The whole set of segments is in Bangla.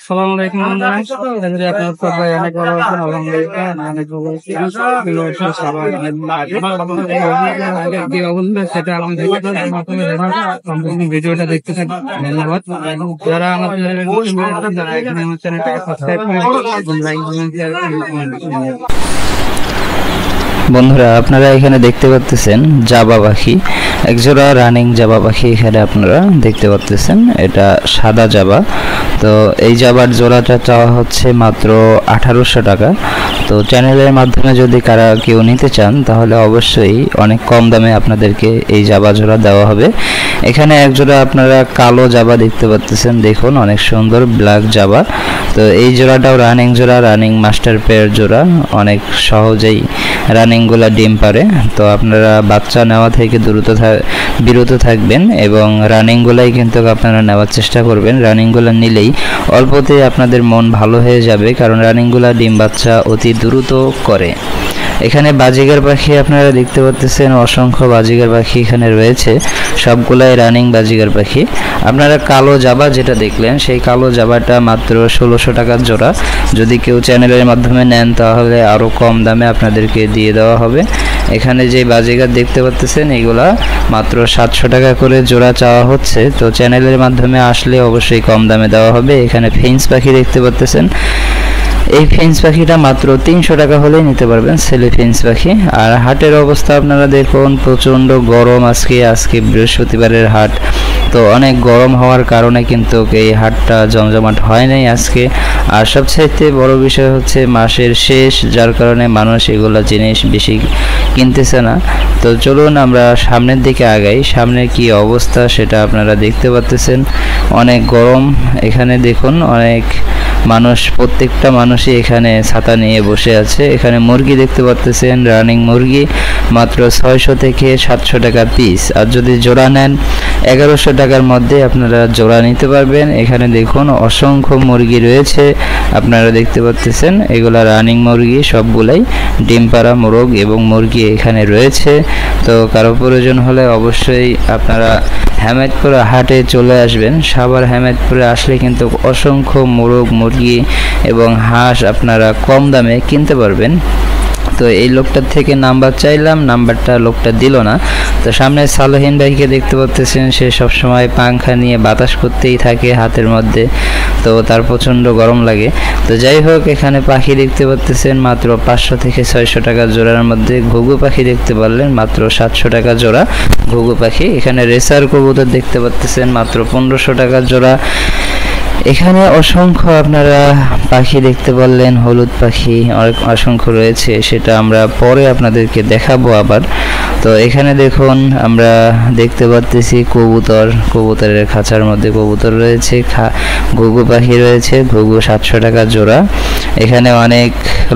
আসসালামু আলাইকুম বন্ধুরা, আপনারা সবাই অনেক ভালো আছেন? আলহামদুলিল্লাহ অনেক ভালো আছি। সেটা সম্পূর্ণ ভিডিওটা দেখতে থাকুন। ধন্যবাদ। যারা আমার চ্যানেলটাকে সাবস্ক্রাইব করে লাইক কমেন্ট শেয়ার করুন। বন্ধুরা, আপনারা এখানে দেখতে পাচ্ছেন জাবা পাখি, একজোড়া রানিং জাবা পাখি এখানে আপনারা দেখতে পাচ্ছেন। এটা সাদা জাবা। তো এই জাবার জোড়াটা চাওয়া হচ্ছে মাত্র 1800 টাকা। তো চ্যানেলের মাধ্যমে যদি কেউ নিতে চান তাহলে অবশ্যই অনেক কম দামে আপনাদেরকে এই জাবা জোড়া দেওয়া হবে। এখানে একজোড়া আপনারা কালো জাবা দেখতে পাচ্ছেন, দেখুন অনেক সুন্দর ব্ল্যাক জাবা। তো এই জোড়াটাও রানিং জোড়া, রানিং মাস্টার পেয়ার জোড়া, অনেক সহজেই রানিংগুলা ডিম পারে। তো আপনারা বাচ্চা নেওয়া থেকে বিরত থাকবেন এবং রানিংগুলাই কিন্তু আপনারা নেওয়ার চেষ্টা করবেন। রানিংগুলা নিলেই অল্পতেই আপনাদের মন ভালো হয়ে যাবে, কারণ রানিংগুলা ডিম বাচ্চা অতি দ্রুত করে। এখানে বাজিগার পাখি আপনারা দেখতে পাচ্ছেন, অসংখ্য বাজিগার পাখি এখানে রয়েছে, সবগুলাই রানিং বাজিগার পাখি। আপনারা কালো জাবা যেটা দেখলেন সেই কালো জাবাটা মাত্র 1600 টাকার জোড়া। যদি কেউ চ্যানেলের মাধ্যমে নেন তাহলে আরও কম দামে আপনাদেরকে দিয়ে দেওয়া হবে। এখানে যে বাজিগার দেখতে পাচ্ছেন এগুলা মাত্র 700 টাকা করে জোড়া চাওয়া হচ্ছে। তো চ্যানেলের মাধ্যমে আসলে অবশ্যই কম দামে দেওয়া হবে। এখানে ফিন্স পাখি দেখতে পাচ্ছেন, এই ফিন্স পাখিটা মাত্র 300 টাকা হলেই নিতে পারবেন, ছেলে ফিন্স পাখি। আর হাটের অবস্থা আপনারা দেখুন, প্রচণ্ড গরম। আজকে বৃহস্পতিবারের হাট, তো অনেক গরম হওয়ার কারণে কিন্তু এই হাটটা জমজমাট হয় নাই আজকে। আর সবচাইতে বড় বিষয় হচ্ছে মাসের শেষ, যার কারণে মানুষ এগুলো জিনিস বেশি কিনতেছে না। তো চলুন আমরা সামনের দিকে আগাই। সামনে কি অবস্থা সেটা আপনারা দেখতে পাচ্ছেন, অনেক গরম। এখানে দেখুন অনেক মানুষ, প্রত্যেকটা মানুষই এখানে ছাতা নিয়ে বসে আছে। এখানে মুরগি দেখতে পাচ্ছেন, রানিং মুরগি মাত্র 600 থেকে 700 টাকা পিস। আর যদি জোড়া নেন 1100 টাকার মধ্যে আপনারা জোড়া নিতে পারবেন। এখানে দেখুন অসংখ্য মুরগি রয়েছে, আপনারা দেখতে পাচ্ছেন এগুলা রানিং মুরগি, সবগুলাই ডিম পাড়া মোরগ এবং মুরগি এখানে রয়েছে। তো কারো প্রয়োজন হলে অবশ্যই আপনারা হেমায়েতপুর হাটে চলে আসবেন। সাভার হেমায়েতপুরে আসলে কিন্তু অসংখ্য মোরগ, মুরগি এবং হাঁস আপনারা কম দামে কিনতে পারবেন। তো এই লোকটার থেকে নাম্বার চাইলাম, নাম্বারটা লোকটা দিল না। তো সামনে সালোহিন ভাইকে দেখতে পাচ্ছেন, সে সবসময় পাংখা নিয়ে বাতাস করতেই থাকে হাতের মধ্যে, তো তার প্রচণ্ড গরম লাগে। তো যাই হোক, এখানে পাখি দেখতে পাচ্ছেন মাত্র 500 থেকে 600 টাকা জোড়ার মধ্যে। ঘুঘু পাখি দেখতে পারলেন মাত্র 700 টাকা জোড়া ঘুঘু পাখি। এখানে রেসার কবুতর দেখতে পাচ্ছেন মাত্র 1500 টাকা জোড়া। এখানে অসংখ্য আপনারা পাখি দেখতে পারলেন, হলুদ পাখি অসংখ্য রয়েছে, সেটা আমরা পরে আপনাদেরকে দেখাবো আবার। তো এখানে দেখুন আমরা দেখতে পাচ্ছি কবুতরের খাঁচার মধ্যে কবুতর রয়েছে, ঘুঘু পাখি রয়েছে, ঘুঘু 700 টাকা জোড়া। এখানে অনেক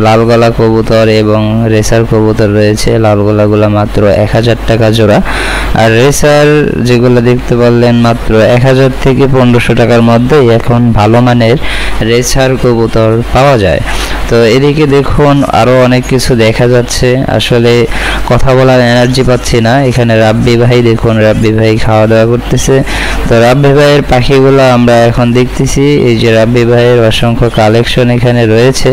লাল গলা কবুতর এবং রেসার কবুতর রয়েছে, লাল গলাগুলো মাত্র 1000 টাকা জোড়া। আর রেসার যেগুলো দেখতে পারলেন মাত্র 1000 থেকে 1500 টাকার মধ্যে এখন ভালো মানের রেসার কবুতর পাওয়া যায়। তো এদিকে দেখুন আরও অনেক কিছু দেখা যাচ্ছে, আসলে কথা বলার এনার্জি পাচ্ছি না। এখানে রাব্বি ভাই দেখুন, রাব্বি ভাই খাওয়া দাওয়া করতেছে। তো রাব্বি ভাইয়ের পাখিগুলো আমরা এখন দেখতেছি। এই যে রাব্বি ভাইয়ের অসংখ্য কালেকশন এখানে রয়েছে,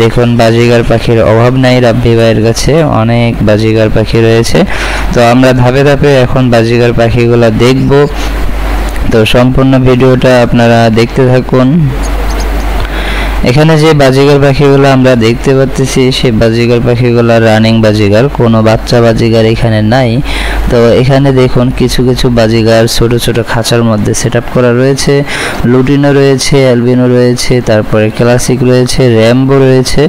দেখুন বাজিগার পাখির অভাব নাই রাব্বি ভাইয়ের কাছে, অনেক বাজিগার পাখি রয়েছে। তো আমরা ধাপে ধাপে এখন বাজিগার পাখিগুলো দেখব। তো সম্পূর্ণ ভিডিওটা আপনারা দেখতে থাকুন। এখানে যে বাজিগার পাখিগুলো আমরা দেখতে পাচ্ছি সেই বাজিগার পাখিগুলো রানিং বাজিগার, কোনো বাচ্চা বাজিগার এখানে নাই। তো এখানে দেখুন কিছু কিছু বাজিগার ছোট ছোট খাঁচার মধ্যে সেটআপ করা রয়েছে। লুটিনো রয়েছে, অ্যালবিনো রয়েছে, তারপরে ক্লাসিক রয়েছে, র্যাম্বো রয়েছে।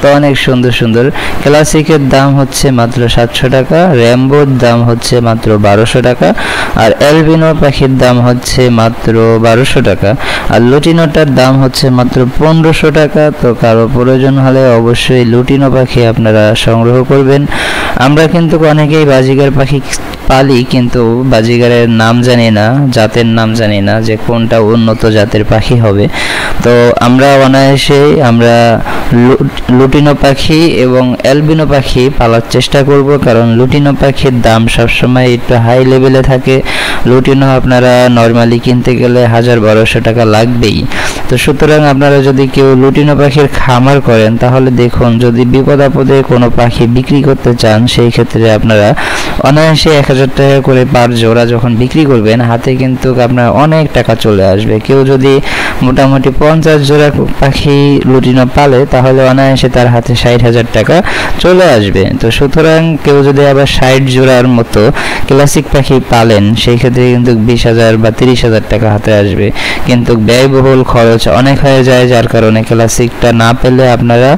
তো অনেক সুন্দর সুন্দর। ক্লাসিকের দাম হচ্ছে মাত্র 700 টাকা, র্যাম্বোর দাম হচ্ছে মাত্র 1200 টাকা, আর অ্যালবিনো পাখির দাম হচ্ছে মাত্র 1200 টাকা, আর লুটিনোটার দাম হচ্ছে মাত্র 1500 টাকা। তো কারো প্রয়োজন হলে অবশ্যই লুটিনো পাখি আপনারা সংগ্রহ করবেন। আমরা কিন্তু অনেকেই বাজিগার পাখি পালি, কিন্তু বাজিগারের নাম জানি না, জাতের নাম জানি না যে কোনটা উন্নত জাতের পাখি হবে। তো আমরা অনায়াসে আমরা লুটিনো পাখি এবং অ্যালবিনো পাখি পালার চেষ্টা করব, কারণ লুটিনো পাখির দাম সবসময় একটু হাই লেভেলে থাকে। লুটিনো আপনারা নর্মালি কিনতে গেলে 1000-1200 টাকা লাগবেই। তো সুতরাং আপনারা যদি কেউ লুটিনো পাখির খামার করেন তাহলে দেখুন, যদি বিপদ আপদে কোনো পাখি বিক্রি করতে চান সেই ক্ষেত্রে আপনারা অনায়াসে 1000 টাকা করে পার জোড়া যখন বিক্রি করবেন, হাতে কিন্তু আপনার অনেক টাকা চলে আসবে। কেউ যদি মোটামুটি 50 জোড়া পাখি লুটিনো পালে তাহলে অনায়াসে তার হাতে 60,000 টাকা চলে আসবে। তো সুতরাং কেউ যদি আবার 60 জোড়ার মতো ক্লাসিক পাখি পালেন সেই ক্ষেত্রে কিন্তু 20,000 বা 30,000 টাকা হাতে আসবে, কিন্তু ব্যয়বহুল খরচ অনেক হয়ে যায়, যার কারণে ক্লাসিকটা না পেলে আপনারা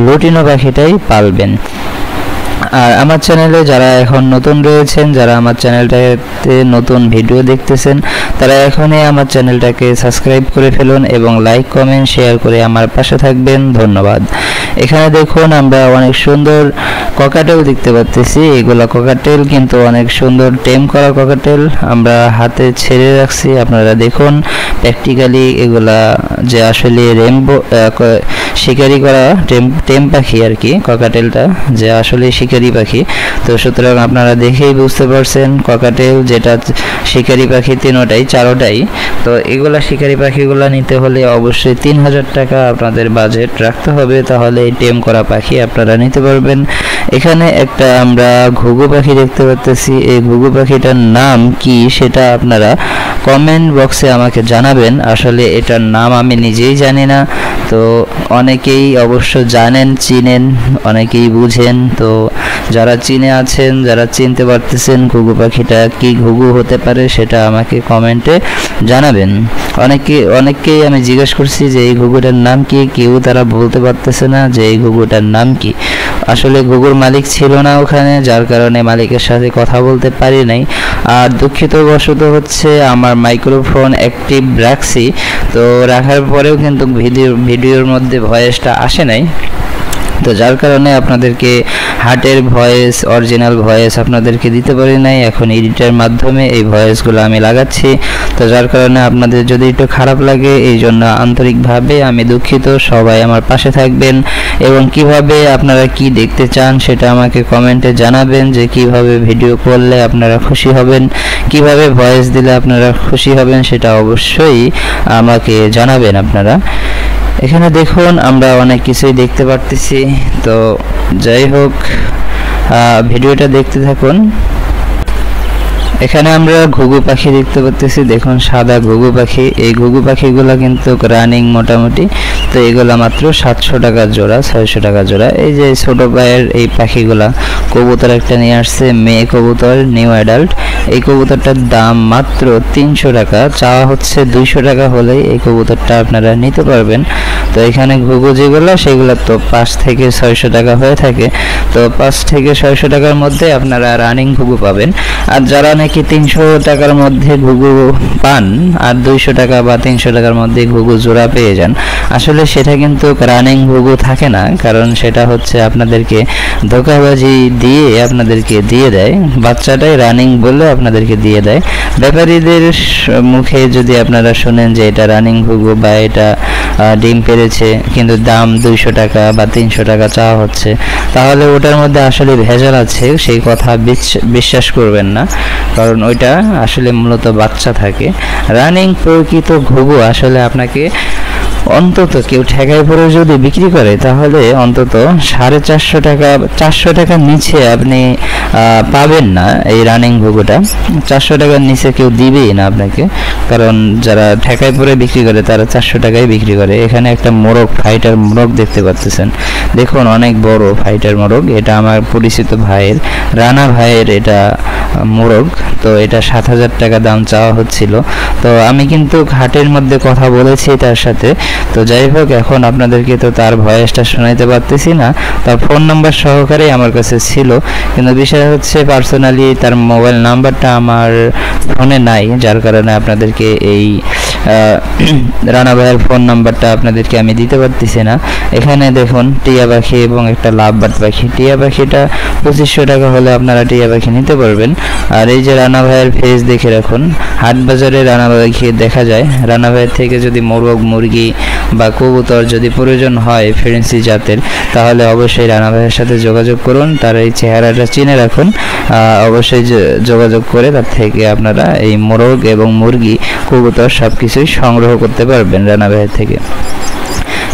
লুটিনো পাখিটাই পালবেন। আর আমার চ্যানেলে যারা এখন নতুন রয়েছেন, যারা আমার চ্যানেলটাতে নতুন ভিডিও দেখতেছেন, তারা এখনই আমার চ্যানেলটাকে সাবস্ক্রাইব করে ফেলুন এবং লাইক কমেন্ট শেয়ার করে আমার পাশে থাকবেন। ধন্যবাদ। এখানে দেখুন আমরা অনেক সুন্দর ককাটেল দেখতে পাচ্ছি। এগুলা ককাটেল কিন্তু অনেক সুন্দর টেম করা ককাটেল আমরা হাতে ছেড়ে রাখছি। আপনারা দেখুন প্র্যাকটিক্যালি এগুলা যে আসলে রেইনবো শিকারি করা টেম পাখি আর কি, ককাটেলটা যে আসলে শিকারি পাখি। তো সুতরাং আপনারা দেখেই বুঝতে পারছেন ককাটেল যেটা শিকারি পাখি চারোটাই। তো এগুলা শিকারি পাখিগুলা নিতে হলে অবশ্যই 3000 টাকা আপনাদের বাজেট রাখতে হবে, তাহলে এই টেম করা পাখি আপনারা নিতে পারবেন। এখানে একটা আমরা ঘুঘু পাখি দেখতে পাচ্ছি। এই ঘুঘু পাখিটার নাম কি সেটা আপনারা কমেন্ট বক্সে আমাকে জানাবেন। আসলে এটার নাম আমি নিজেই জানি না, তো অনেকেই অবশ্য জানেন, চিনেন, অনেকেই বুঝেন। তো যারা চিনে আছেন, যারা চিনতে পারতেছেন ঘুঘু পাখিটা কি ঘুঘু হতে পারে সেটা আমাকে কমেন্টে জানাবেন। অনেককেই আমি জিজ্ঞেস করছি যে এই ঘুঘুটার নাম কি, কেউ তারা বলতে পারতেছে না যে এই ঘুঘুটার নাম কি। আসলে ঘুঘুর মালিক ছিল না ওখানে, যার কারণে মালিকের সাথে কথা বলতে পারি নাই। আর দুঃখিতবশত হচ্ছে আমার মাইক্রোফোন অ্যাক্টিভ রাখছি, তো রাখার পরেও কিন্তু ভিডিওর মধ্যে ভয়েসটা আসে নাই। তো যার কারণে আপনাদেরকে হার্টের ভয়েস, অরিজিনাল ভয়েস আপনাদেরকে দিতে পারি নাই। এখন এডিটের মাধ্যমে এই ভয়েসগুলো আমি লাগাচ্ছি। তো যার কারণে আপনাদের যদি একটু খারাপ লাগে এই জন্য আন্তরিকভাবে আমি দুঃখিত। সবাই আমার পাশে থাকবেন এবং কিভাবে আপনারা কি দেখতে চান সেটা আমাকে কমেন্টে জানাবেন, যে কিভাবে ভিডিও করলে আপনারা খুশি হবেন, কিভাবে ভয়েস দিলে আপনারা খুশি হবেন সেটা অবশ্যই আমাকে জানাবেন আপনারা। এখানে দেখুন আমরা অনেক কিছুই দেখতে পারতেছি। তো যাই হোক, ভিডিওটা দেখতে থাকুন। এখানে আমরা ঘুঘু পাখি দেখতে পাচ্ছি। দেখুন সাদা ঘুঘু পাখি। এই ঘুঘু পাখিগুলো কিন্তু রানিং মোটামুটি। তো এগুলা মাত্র 700 টাকা জোড়া, 600 টাকা জোড়া। এই যে ছোট পায়ের এই পাখিগুলা, কবুতর একটা নিয়ে আসছে, মেয়ে কবুতর, নিউ অ্যাডাল্ট। এই কবুতরটার দাম মাত্র 300 টাকা, চাওয়া হচ্ছে 200 টাকা হলেই এই কবুতরটা আপনারা নিতে পারবেন। তো এখানে ঘুঘু যেগুলো সেগুলো তো 5 থেকে 600 টাকা হয়ে থাকে। তো 5 থেকে 600 টাকার মধ্যে আপনারা রানিং ঘুঘু পাবেন। আর যারা নাকি 300 টাকার মধ্যে ঘুঘু পান আর 200 টাকা বা 300 টাকার মধ্যে ঘুঘু জোড়া পেয়ে যান, আসলে সেটা কিন্তু রানিং ঘুঘু থাকে না, কারণ সেটা হচ্ছে আপনাদেরকে ধোঁকাবাজি দিয়ে আপনাদেরকে দিয়ে দেয়, বাচ্চাটাই রানিং বলে আপনাদেরকে দিয়ে দেয়। ব্যাপারীদের মুখে যদি আপনারা শুনেন যে এটা রানিং ঘুঘু বা এটা ডিম পেড়েছে কিন্তু দাম 200 টাকা বা 300 টাকা চাওয়া হচ্ছে, তাহলে ওটার মধ্যে আসলে ভেজাল আছে, সেই কথা বিশ্বাস করবেন না, কারণ ওইটা আসলে মূলত বাচ্চা থাকে। রানিং প্রকৃত ঘুঘু আসলে আপনাকে অন্তত কেউ ঠেকায় পরে যদি বিক্রি করে তাহলে অন্তত 450 টাকা, 400 টাকার নিচে আপনি পাবেন না এই রানিং ঘুঘুটা। 400 টাকার নিচে কেউ দিবেই না আপনাকে, কারণ যারা ঠেকায় পরে বিক্রি করে তারা 400 টাকায় বিক্রি করে। এখানে একটা মোরগ, ফাইটার মোরগ দেখতে পাচ্ছেন। দেখুন অনেক বড় ফাইটার মোরগ। এটা আমার পরিচিত ভাইয়ের, রানা ভাইয়ের এটা মোরগ। তো এটা 7000 টাকা দাম চাওয়া হচ্ছিল। তো আমি কিন্তু হাটের মধ্যে কথা বলেছি তার সাথে। তো যাই হোক, এখন আপনাদেরকে তো তার ভয়েসটা শোনাইতে পারতেছি না, তার ফোন নাম্বার সহকারে আমার কাছে ছিল, কিন্তু বিষয় হচ্ছে পার্সোনালি তার মোবাইল নাম্বারটা আমার ফোনে নাই, যার কারণে আপনাদেরকে এই রানা ভাইয়ের ফোন নাম্বারটা আপনাদেরকে আমি দিতে পারতেছি না। এখানে দেখুন টিয়া পাখি এবং একটা লাভবার্ড পাখি। টিয়া পাখিটা 2500 টাকা হলে আপনারা টিয়া পাখি নিতে পারবেন। আর এই যে রানা ভাইয়ের ফেস দেখে রাখুন, হাট বাজারে রানা ভাইকে দেখা যায়। রানা ভাইয়ের থেকে যদি মোরগ, মুরগি বা কবুতর যদি প্রয়োজন হয় ফ্যান্সি জাতের, তাহলে অবশ্যই রানা ভাইয়ের সাথে যোগাযোগ করুন। তার এই চেহারাটা চিনে রাখুন, অবশ্যই যোগাযোগ করে তার থেকে আপনারা এই মোরগ এবং মুরগি, কবুতর সব কিছুই সংগ্রহ করতে পারবেন রানা ভাইয়ের থেকে।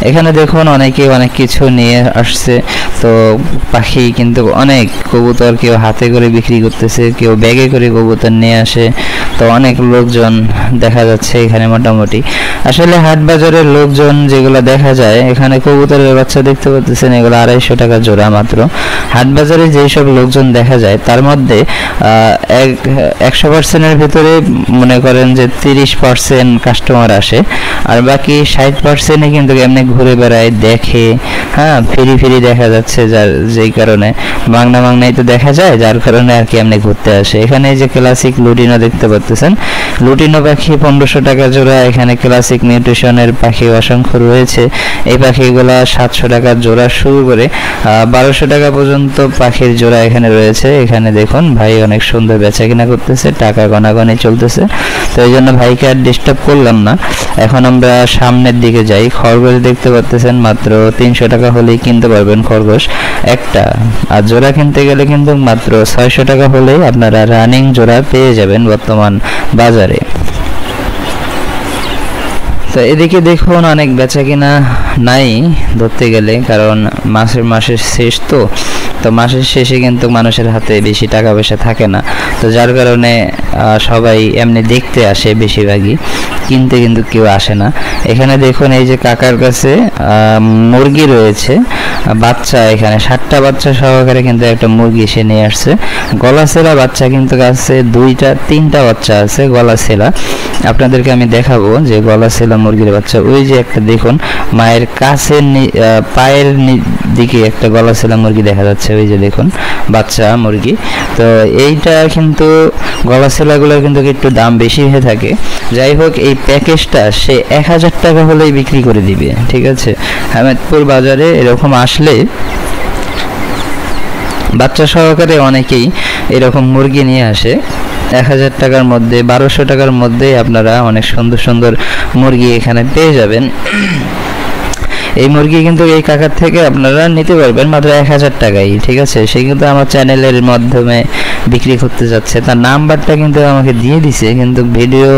এখানে দেখুন অনেকে অনেক কিছু নিয়ে আসছে। তো পাখি কিন্তু অনেক, কবুতর কেউ হাতে করে বিক্রি করতেছে, কেউ ব্যাগে করে কবুতর নিয়ে আসে। তো অনেক লোকজন দেখা যাচ্ছে এখানে মোটামুটি। আসলে হাট বাজারের লোকজন যেগুলো দেখা যায়, এখানে কবুতরের বাচ্চা দেখতে পাচ্ছেন, এগুলো 250 টাকা জোড়া মাত্র। হাট বাজারে যেসব লোকজন দেখা যায় তার মধ্যে 100%-এর ভিতরে মনে করেন যে 30% কাস্টমার আসে, আর বাকি 60%-ই কিন্তু এমনি ঘুরে বেড়ায়, দেখে। হ্যাঁ, ফিরি দেখা যাচ্ছে, যেই কারণে বাংলায় তো দেখা যায়, যার কারণে আর কি এমনি ঘুরতে আসে। এখানে যে ক্লাসিক লুটিনো দেখতে পাচ্ছেন, লুটিনো পাখি 1500 টাকা জোড়া। এখানে ক্লাসিক নিউট্রিশনের পাখি অসংখ্য রয়েছে। এই পাখিগুলা 700 টাকা জোড়া শুরু করে 1200 টাকা পর্যন্ত পাখির জোড়া এখানে রয়েছে। এখানে দেখুন ভাই অনেক সুন্দর বেচা কিনা করতেছে, টাকা গনাগনি চলতেছে। তো এই জন্য ভাইকে আর ডিস্টার্ব করলাম না। এখন আমরা সামনের দিকে যাই। খরগোশ দেখতে পাচ্ছেন, মাত্র 300 টাকা হলেই কিনতে পারবেন খরগোশ একটা। আর জোড়া কিনতে গেলে কিন্তু মাত্র 600 টাকা হলেই আপনারা রানিং জোড়া পেয়ে যাবেন বর্তমান বাজারে। তো এদিকে দেখুন অনেক বেচা কিনা নাই ধরতে গেলে, কারণ মাসের শেষ। তো মাসের শেষে কিন্তু মানুষের হাতে বেশি টাকা পয়সা থাকে না। তো যার কারণে সবাই এমনি দেখতে আসে, বেশিরভাগই কিনতে কিন্তু কেউ আসে না। এখানে দেখুন এই যে কাকার কাছে মুরগি রয়েছে বাচ্চা, এখানে 60টা বাচ্চা সহকারে কিন্তু একটা মুরগি সে নিয়ে আসছে। গলাছেলা বাচ্চা কিন্তু আছে 3টা বাচ্চা আছে গলাছেলা। আপনাদেরকে আমি দেখাবো যে গলাছেলা মুরগির বাচ্চা। ওই যে একটা দেখুন মায়ের কাছে পায়ের দিকে একটা গলাছেলা মুরগি দেখা যাচ্ছে, ওই যে দেখুন বাচ্চা মুরগি। তো এইটা কিন্তু গলাছেলাগুলোর কিন্তু একটু দাম বেশি হয়ে থাকে। যাই হোক, এই প্যাকেজটা সে 1000 টাকা হলেই বিক্রি করে দিবে, ঠিক আছে। হামিদপুর বাজারে এরকম আসলে বাচ্চা সহকারে অনেকেই এরকম মুরগি নিয়ে আসে। 1000 টাকার মধ্যে, 1200 টাকার মধ্যে আপনারা অনেক সুন্দর সুন্দর মুরগি এখানে পেয়ে যাবেন। এই মুরগি কিন্তু এই কাকার থেকে আপনারা নিতে পারবেন মাত্র 1000 টাকায়, ঠিক আছে। সে কিন্তু আমার চ্যানেলের মাধ্যমে বিক্রি করতে যাচ্ছে। তার নাম্বারটা কিন্তু আমাকে দিয়ে দিছে, কিন্তু ভিডিও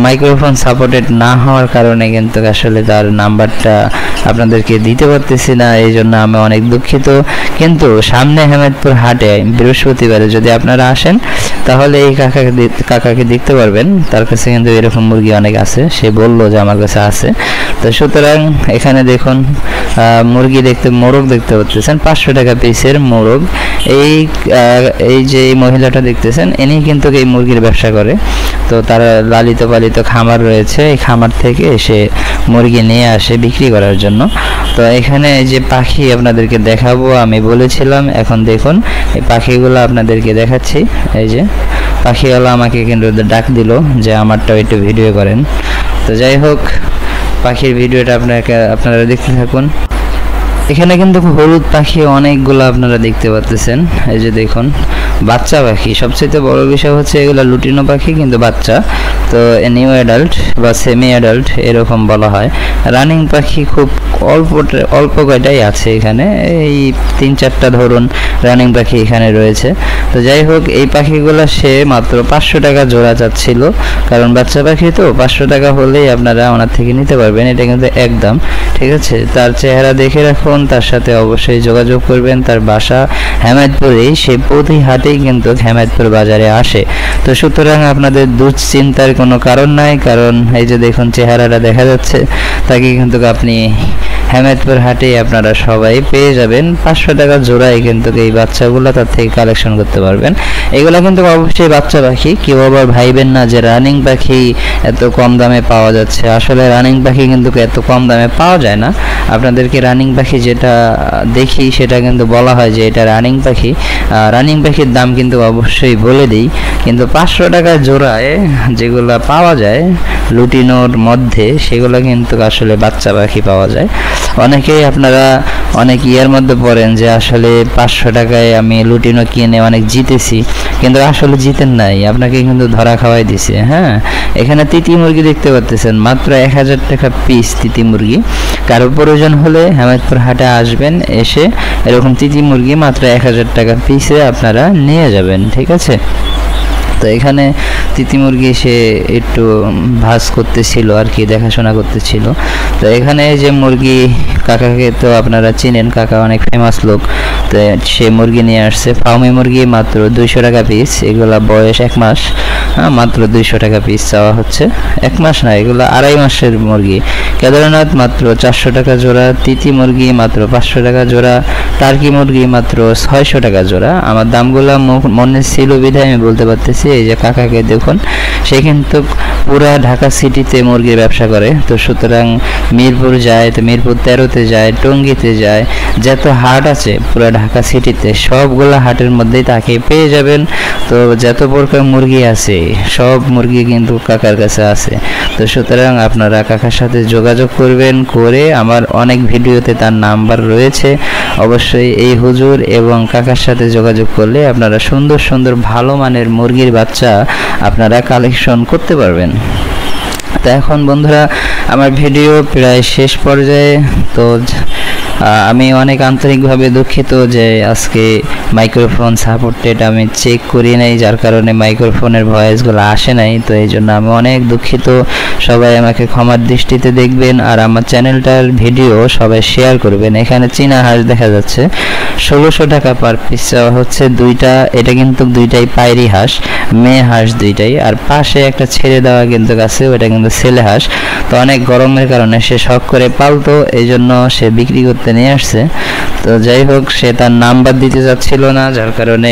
মাইক্রোফোন সাপোর্টেড না হওয়ার কারণে কিন্তু আসলে তার নাম্বারটা আপনাদেরকে দিতে পারতেছি না। এই জন্য আমি অনেক দুঃখিত। কিন্তু সামনে হামিদপুর হাটে বৃহস্পতিবারে যদি আপনারা আসেন, তাহলে এই কাকাকে দেখতে পারবেন। তার কাছে কিন্তু এরকম মুরগি অনেক আছে, সে বললো যে আমার কাছে আছে। তো সুতরাং এখানে দেখুন মোরগ দেখতে পাচ্ছেন, 500 টাকা পিসের মোরগ। এই যে মহিলাটা দেখতেছেন, ইনি কিন্তু এই মুরগির ব্যবসা করে। তো তার লালিত পালিত খামার রয়েছে, এই খামার থেকে সে মুরগি নিয়ে আসে বিক্রি করার জন্য। তো এখানে যে পাখি আপনাদেরকে দেখাবো আমি বলেছিলাম, এখন দেখুন এই পাখিগুলো আপনাদেরকে দেখাচ্ছি। এই যে পাখিওয়ালা আমাকে কিন্তু ডাক দিল যে আমারটাও একটু ভিডিও করেন। তো যাই হোক, পাখির ভিডিওটা আপনারা দেখতে থাকুন। এখানে কিন্তু হলুদ পাখি অনেকগুলো আপনারা দেখতে পাচ্ছেন। এই যে দেখুন বাচ্চা পাখি, সবচেয়ে বড় বিষয় হচ্ছে এগুলো লুটিনো পাখি কিন্তু বাচ্চা। তো নিউ অ্যাডাল্ট বা সেমি অ্যাডাল্ট এরকম বলা হয়। রানিং পাখি খুব অল্প কয়টাই আছে এখানে, এই 3-4টা ধরুন রানিং পাখি এখানে রয়েছে। তো যাই হোক, এই পাখিগুলো সে মাত্র 500 টাকা জোড়া চাচ্ছিল, কারণ বাচ্চা পাখি তো 500 টাকা হলেই আপনারা ওনার থেকে নিতে পারবেন। এটা কিন্তু একদম ঠিক আছে। তার চেহারা দেখে রাখুন, তার সাথে অবশ্যই যোগাযোগ করবেন। তার বাসা হামিদপুরে, সে প্রতি হাটেই কিন্তু হামিদপুর বাজারে আসে। তো সুতরাং আপনাদের দুশ্চিন্তার কোনো কারণ নাই, কারণ এই যে দেখুন চেহারাটা দেখা যাচ্ছে, তাকে কিন্তু আপনি হামিদপুর হাটে আপনারা সবাই পেয়ে যাবেন। 500 টাকা জোড়ায় কিন্তু এই বাচ্চাগুলো তার থেকে কালেকশন করতে পারবেন। এগুলো কিন্তু অবশ্যই বাচ্চা পাখি, কেউ আবার ভাইবেন না যে রানিং পাখি এত কম দামে পাওয়া যাচ্ছে। আসলে রানিং পাখি কিন্তু এত কম দামে পাওয়া যায় না। আপনাদেরকে রানিং পাখি যেটা দেখি সেটা কিন্তু বলা হয় যে এটা রানিং পাখি। রানিং পাখির দাম কিন্তু অবশ্যই বলে দিই, কিন্তু 500 টাকা জোড়ায় যেগুলো যেগুলো পাওয়া যায় লুটিনোর মধ্যে, সেগুলো কিন্তু আসলে বাচ্চা পাখি পাওয়া যায়। অনেকেই আপনারা অনেক ইয়ের মধ্যে পড়েন যে আসলে 500 টাকায় আমি লুটিনো কিনে অনেক জিতেছি, কিন্তু আসলে জিতেন নাই, আপনাকে কিন্তু ধরা খাওয়াই দিছে। হ্যাঁ, এখানে তিতি মুরগি দেখতে পাচ্ছেন, মাত্র 1000 টাকা পিস তিতি মুরগি। কারো প্রয়োজন হলে হেমায়তপুর হাটে আসবেন, এসে এরকম তিতি মুরগি মাত্র 1000 টাকা পিসে আপনারা নিয়ে যাবেন, ঠিক আছে। তো এখানে তিতি মুরগি সে একটু ভাজ করতেছিল আর কি, দেখাশোনা করতেছিল। তো এখানে যে মুরগি, কাকাকে তো আপনারা চিনেন, কাকা অনেক ফেমাস লোক। তো সে মুরগি নিয়ে আসছে, ফার্মি মুরগি মাত্র 200 টাকা পিস। এগুলা বয়স 1 মাস, মাত্র 200 টাকা পিস চাওয়া হচ্ছে। 1 মাস না, এগুলো 2.5 মাসের মুরগি। কেদারনাথ মাত্র 400 টাকা জোড়া, তিতি মুরগি মাত্র 500 টাকা জোড়া, টার্কি মুরগি মাত্র 600 টাকা জোড়া। আমার দামগুলো মনে ছিল বিধায় আমি বলতে পারতেছি। এই যে কাকাকে দেখুন, সে কিন্তু পুরা ঢাকা সিটিতে মুরগির ব্যবসা করে। তো সুতরাং মিরপুর যায়, তো মিরপুর 13-তে যায়, টঙ্গীতে যায়, যত হাট আছে পুরা ঢাকা সিটিতে সবগুলো হাটের মধ্যেই তাকে পেয়ে যাবেন। তো যত প্রকার মুরগি আছে সব মুরগি কিন্তু কাকার কাছে আছে। তো সুতরাং আপনারা কাকার সাথে যোগাযোগ করবেন, করে আমার অনেক ভিডিওতে তার নাম্বার রয়েছে। অবশ্যই এই হুজুর এবং কাকার সাথে যোগাযোগ করলে আপনারা সুন্দর সুন্দর ভালো মানের মুরগির বাচ্চা আপনারা কালেকশন করতে পারবেন। তো এখন বন্ধুরা আমার ভিডিও প্রায় শেষ পর্যায়ে। তো আমি অনেক আন্তরিকভাবে দুঃখিত যে আজকে মাইক্রোফোন সাপোর্টেড আমি চেক করি নাই, যার কারণে মাইক্রোফোনের ভয়েসগুলো আসে নাই। তো এই জন্য আমি অনেক দুঃখিত, সবাই আমাকে ক্ষমার দৃষ্টিতে দেখবেন। আর আমার চ্যানেলটার ভিডিও সবাই শেয়ার করবেন। এখানে চীনা হাঁস দেখা যাচ্ছে 1600 টাকা পার পিস চাওয়া হচ্ছে দুইটা। এটা কিন্তু দুইটাই পায়রি হাঁস, মেয়ে হাঁস দুইটাই। আর পাশে একটা ছেড়ে দেওয়া কিন্তু আছে, ওটা কিন্তু ছেলে হাঁস। তো অনেক গরমের কারণে সে শখ করে পালতো, এই জন্য সে বিক্রি করতে নিয়ে আসছে। তো যাই হোক, সে তার নাম্বার দিতে যাচ্ছিল না, যার কারণে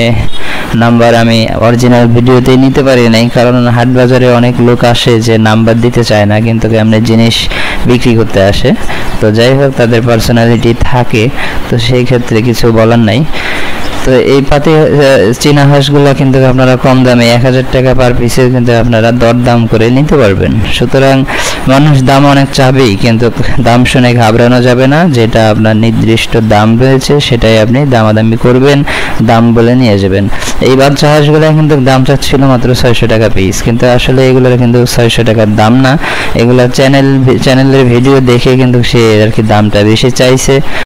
নাম্বার আমি অরিজিনাল ভিডিওতেই নিতে পারি নাই। কারণ হাট বাজারে অনেক লোক আসে যে নাম্বার দিতে চায় না, কিন্তু এমনি জিনিস বিক্রি করতে আসে। তো যাই হোক, তাদের পার্সোনালিটি থাকে, তো সেই ক্ষেত্রে কিছু বলার নাই। তো এই পাতি চীনা হাঁসগুলো কিন্তু আপনারা কম দামে 1000 টাকা পার পিসে কিন্তু আপনারা দরদাম করে নিতে পারবেন। সুতরাং মানুষ দাম অনেক চাবেই, কিন্তু দাম শুনে ঘাবড়ানো যাবে না। যেটা আপনার নির্দিষ্ট দাম রয়েছে সেটাই আপনি দামাদামি করবেন, দাম বলে নিয়ে যাবেন। এই বাচ্চা হাঁসগুলো কিন্তু দাম চাচ্ছিল মাত্র 600 টাকা পিস, কিন্তু আসলে এগুলোর কিন্তু 600 টাকার দাম না। এগুলো চ্যানেলের ভিডিও দেখে কিন্তু সে আর কি দামটা বেশি চাইছে।